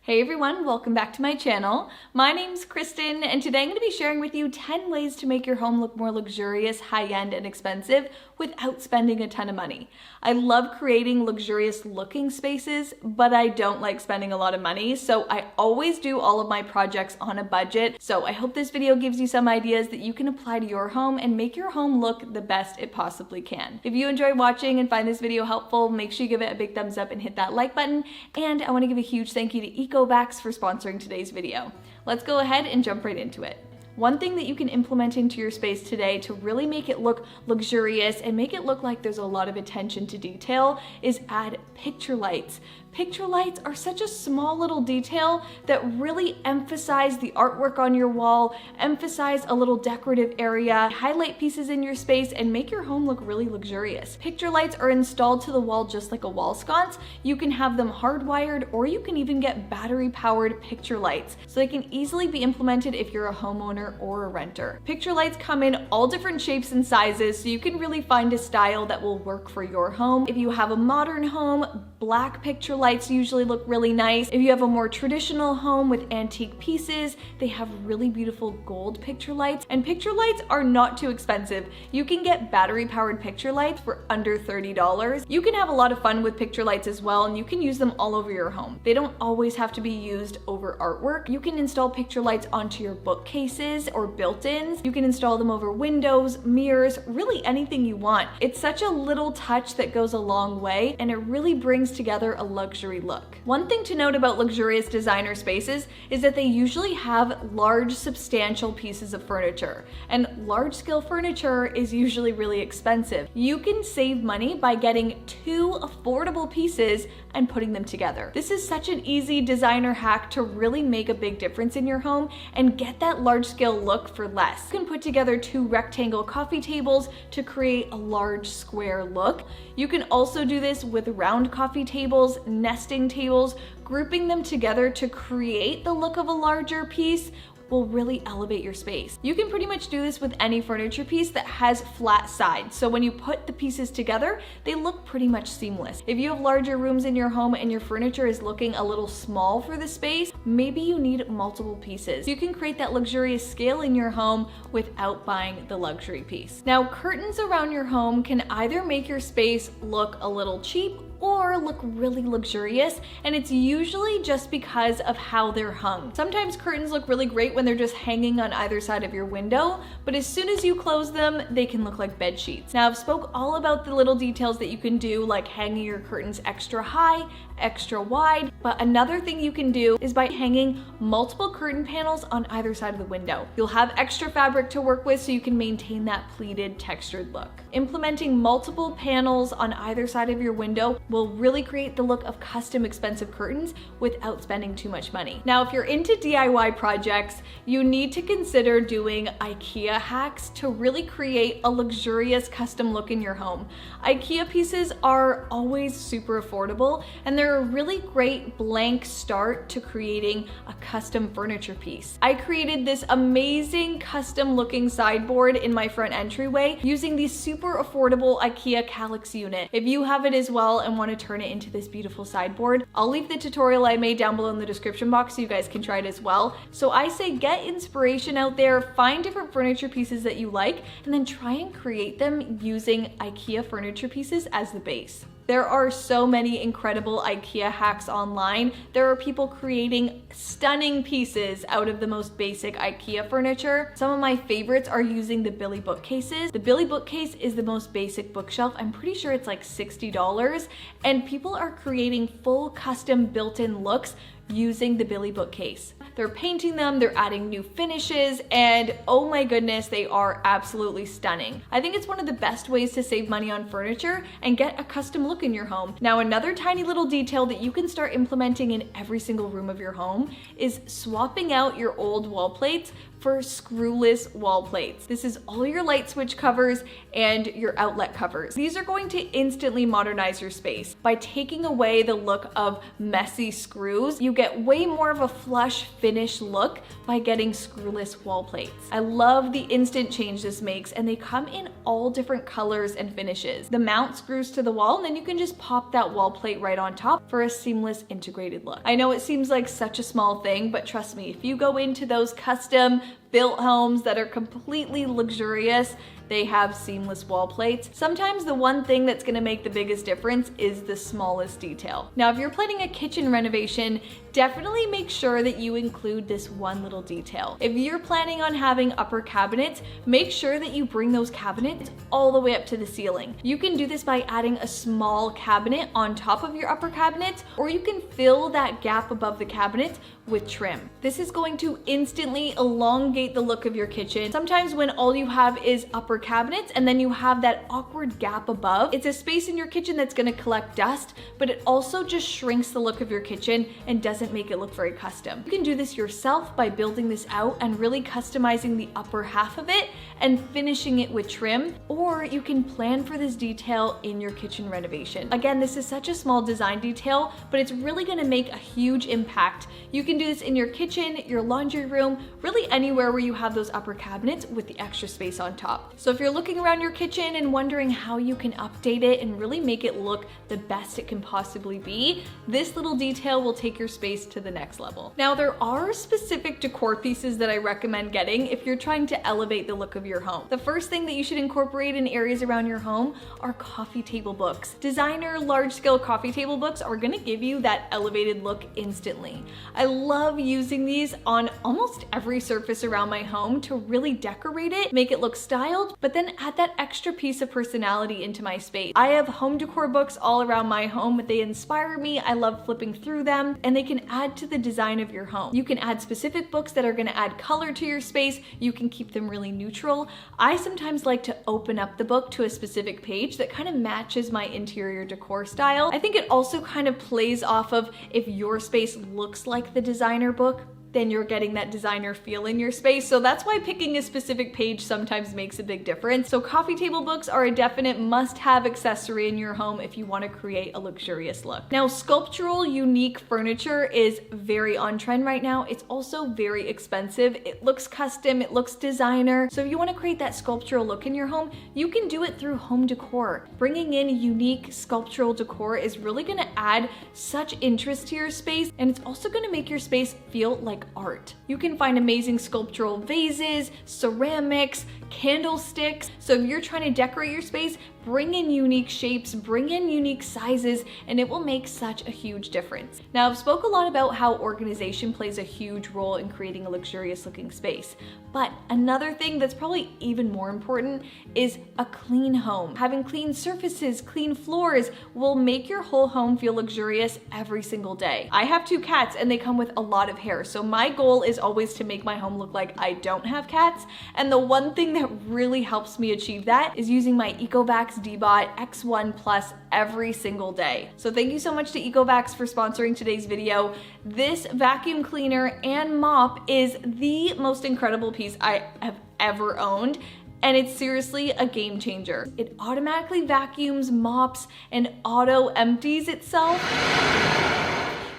Hey everyone, welcome back to my channel. My name's Kristen, and today I'm going to be sharing with you 10 ways to make your home look more luxurious, high-end, and expensive without spending a ton of money. I love creating luxurious looking spaces, but I don't like spending a lot of money, so I always do all of my projects on a budget. So I hope this video gives you some ideas that you can apply to your home and make your home look the best it possibly can. If you enjoy watching and find this video helpful, make sure you give it a big thumbs up and hit that like button. And I want to give a huge thank you to EcoVax for sponsoring today's video. Let's go ahead and jump right into it. One thing that you can implement into your space today to really make it look luxurious and make it look like there's a lot of attention to detail is add picture lights. Picture lights are such a small little detail that really emphasize the artwork on your wall, emphasize a little decorative area, highlight pieces in your space, and make your home look really luxurious. Picture lights are installed to the wall just like a wall sconce. You can have them hardwired, or you can even get battery-powered picture lights, so they can easily be implemented if you're a homeowner or a renter. Picture lights come in all different shapes and sizes, so you can really find a style that will work for your home. If you have a modern home, black picture lights usually look really nice. If you have a more traditional home with antique pieces, they have really beautiful gold picture lights. And picture lights are not too expensive. You can get battery-powered picture lights for under $30. You can have a lot of fun with picture lights as well, and you can use them all over your home. They don't always have to be used over artwork. You can install picture lights onto your bookcases or built-ins. You can install them over windows, mirrors, really anything you want. It's such a little touch that goes a long way, and it really brings together a luxury look. One thing to note about luxurious designer spaces is that they usually have large, substantial pieces of furniture, and large-scale furniture is usually really expensive. You can save money by getting two affordable pieces and putting them together. This is such an easy designer hack to really make a big difference in your home and get that large-scale look for less. You can put together two rectangle coffee tables to create a large square look. You can also do this with round coffee tables, nesting tables. Grouping them together to create the look of a larger piece will really elevate your space. You can pretty much do this with any furniture piece that has flat sides. So when you put the pieces together, they look pretty much seamless. If you have larger rooms in your home and your furniture is looking a little small for the space, maybe you need multiple pieces. You can create that luxurious scale in your home without buying the luxury piece. Now, curtains around your home can either make your space look a little cheap or look really luxurious, and it's usually just because of how they're hung. Sometimes curtains look really great when they're just hanging on either side of your window, but as soon as you close them, they can look like bed sheets. Now, I've spoke all about the little details that you can do, like hanging your curtains extra high, extra wide, but another thing you can do is by hanging multiple curtain panels on either side of the window. You'll have extra fabric to work with so you can maintain that pleated, textured look. Implementing multiple panels on either side of your window will really create the look of custom expensive curtains without spending too much money. Now, if you're into DIY projects, you need to consider doing IKEA hacks to really create a luxurious custom look in your home. IKEA pieces are always super affordable, and they're a really great blank start to creating a custom furniture piece. I created this amazing custom looking sideboard in my front entryway using the super affordable IKEA Kallax unit. If you have it as well and want to turn it into this beautiful sideboard, I'll leave the tutorial I made down below in the description box so you guys can try it as well. So I say get inspiration out there, find different furniture pieces that you like, and then try and create them using IKEA furniture pieces as the base. There are so many incredible IKEA hacks online. There are people creating stunning pieces out of the most basic IKEA furniture. Some of my favorites are using the Billy bookcases. The Billy bookcase is the most basic bookshelf. I'm pretty sure it's like $60, and people are creating full custom built-in looks using the Billy bookcase. They're painting them, they're adding new finishes, and oh my goodness, they are absolutely stunning. I think it's one of the best ways to save money on furniture and get a custom look in your home. Now, another tiny little detail that you can start implementing in every single room of your home is swapping out your old wall plates for screwless wall plates. This is all your light switch covers and your outlet covers. These are going to instantly modernize your space. By taking away the look of messy screws, you get way more of a flush finish look by getting screwless wall plates. I love the instant change this makes, and they come in all different colors and finishes. The mount screws to the wall, and then you can just pop that wall plate right on top for a seamless integrated look. I know it seems like such a small thing, but trust me, if you go into those custom built homes that are completely luxurious, they have seamless wall plates. Sometimes the one thing that's gonna make the biggest difference is the smallest detail. Now, if you're planning a kitchen renovation, definitely make sure that you include this one little detail. If you're planning on having upper cabinets, make sure that you bring those cabinets all the way up to the ceiling. You can do this by adding a small cabinet on top of your upper cabinets, or you can fill that gap above the cabinets with trim. This is going to instantly elongate the look of your kitchen. Sometimes when all you have is upper cabinets and then you have that awkward gap above, it's a space in your kitchen that's gonna collect dust, but it also just shrinks the look of your kitchen and doesn't make it look very custom. You can do this yourself by building this out and really customizing the upper half of it and finishing it with trim, or you can plan for this detail in your kitchen renovation. Again, this is such a small design detail, but it's really gonna make a huge impact. You can do this in your kitchen, your laundry room, really anywhere where you have those upper cabinets with the extra space on top. So if you're looking around your kitchen and wondering how you can update it and really make it look the best it can possibly be, this little detail will take your space to the next level. Now, there are specific decor pieces that I recommend getting if you're trying to elevate the look of your home. The first thing that you should incorporate in areas around your home are coffee table books. Designer large-scale coffee table books are gonna give you that elevated look instantly. I love using these on almost every surface around my home to really decorate it, make it look styled, but then add that extra piece of personality into my space. I have home decor books all around my home, but they inspire me. I love flipping through them, and they can add to the design of your home. You can add specific books that are gonna add color to your space. You can keep them really neutral. I sometimes like to open up the book to a specific page that kind of matches my interior decor style. I think it also kind of plays off of if your space looks like the designer book, then you're getting that designer feel in your space. So that's why picking a specific page sometimes makes a big difference. So coffee table books are a definite must-have accessory in your home if you want to create a luxurious look. Now, sculptural, unique furniture is very on trend right now. It's also very expensive. It looks custom, it looks designer. So if you want to create that sculptural look in your home, you can do it through home decor. Bringing in unique sculptural decor is really going to add such interest to your space, and it's also going to make your space feel like art. You can find amazing sculptural vases, ceramics, candlesticks. So if you're trying to decorate your space, bring in unique shapes, bring in unique sizes, and it will make such a huge difference. Now, I've spoke a lot about how organization plays a huge role in creating a luxurious looking space, but another thing that's probably even more important is a clean home. Having clean surfaces, clean floors will make your whole home feel luxurious every single day. I have 2 cats and they come with a lot of hair, so my goal is always to make my home look like I don't have cats, and the one thing that really helps me achieve that is using my Ecovacs Dbot X1 Plus every single day. So thank you so much to Ecovacs for sponsoring today's video. This vacuum cleaner and mop is the most incredible piece I have ever owned, and it's seriously a game changer. It automatically vacuums, mops, and auto empties itself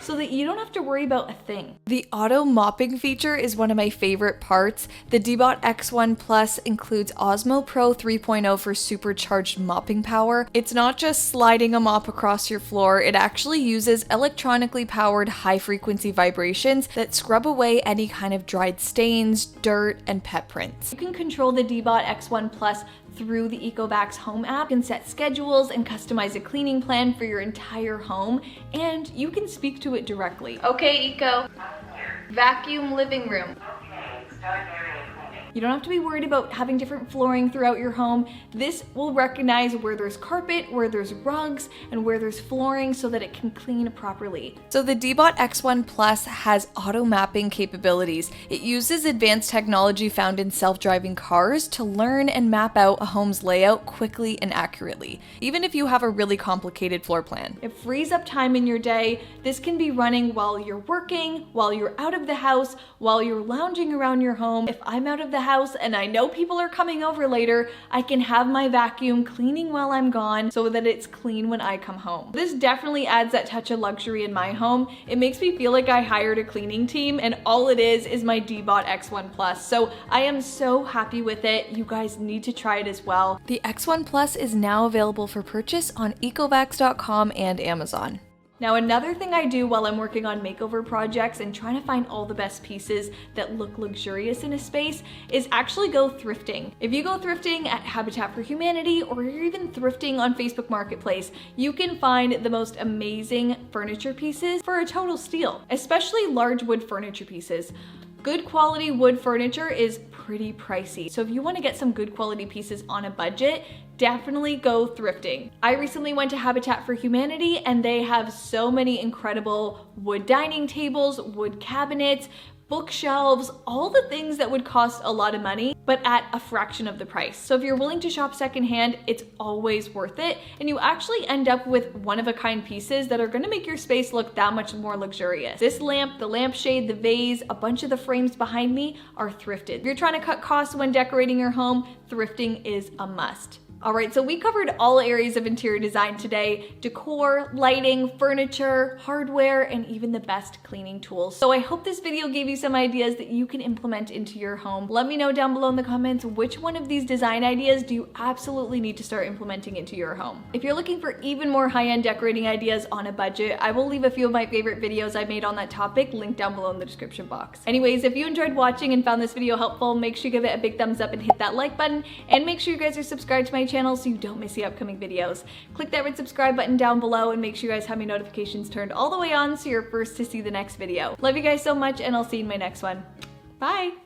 so that you don't have to worry about a thing. The auto mopping feature is one of my favorite parts. The Dbot X1 Plus includes Osmo Pro 3.0 for supercharged mopping power. It's not just sliding a mop across your floor, it actually uses electronically powered high-frequency vibrations that scrub away any kind of dried stains, dirt, and pet prints. You can control the Dbot X1 Plus through the Ecovacs Home app. You can set schedules and customize a cleaning plan for your entire home, and you can speak to it directly. Okay, Eco, vacuum living room. You don't have to be worried about having different flooring throughout your home. This will recognize where there's carpet, where there's rugs, and where there's flooring so that it can clean properly. So the Dbot X1 Plus has auto mapping capabilities. It uses advanced technology found in self-driving cars to learn and map out a home's layout quickly and accurately, even if you have a really complicated floor plan. It frees up time in your day. This can be running while you're working, while you're out of the house, while you're lounging around your home. If I'm out of the house and I know people are coming over later, I can have my vacuum cleaning while I'm gone so that it's clean when I come home. This definitely adds that touch of luxury in my home. It makes me feel like I hired a cleaning team and all it is my Dbot X1 Plus. So I am so happy with it. You guys need to try it as well. The X1 Plus is now available for purchase on ecovacs.com and Amazon. Now, another thing I do while I'm working on makeover projects and trying to find all the best pieces that look luxurious in a space is actually go thrifting. If you go thrifting at Habitat for Humanity or you're even thrifting on Facebook Marketplace, you can find the most amazing furniture pieces for a total steal, especially large wood furniture pieces. Good quality wood furniture is pretty pricey. So if you want to get some good quality pieces on a budget, definitely go thrifting. I recently went to Habitat for Humanity and they have so many incredible wood dining tables, wood cabinets, bookshelves, all the things that would cost a lot of money, but at a fraction of the price. So if you're willing to shop secondhand, it's always worth it. And you actually end up with one-of-a-kind pieces that are gonna make your space look that much more luxurious. This lamp, the lampshade, the vase, a bunch of the frames behind me are thrifted. If you're trying to cut costs when decorating your home, thrifting is a must. All right, so we covered all areas of interior design today: decor, lighting, furniture, hardware, and even the best cleaning tools. So I hope this video gave you some ideas that you can implement into your home. Let me know down below in the comments which one of these design ideas do you absolutely need to start implementing into your home. If you're looking for even more high-end decorating ideas on a budget, I will leave a few of my favorite videos I made on that topic linked down below in the description box. Anyways, if you enjoyed watching and found this video helpful, make sure you give it a big thumbs up and hit that like button, and make sure you guys are subscribed to my channel so you don't miss the upcoming videos. Click that red subscribe button down below and make sure you guys have my notifications turned all the way on so you're first to see the next video. Love you guys so much and I'll see you in my next one. Bye!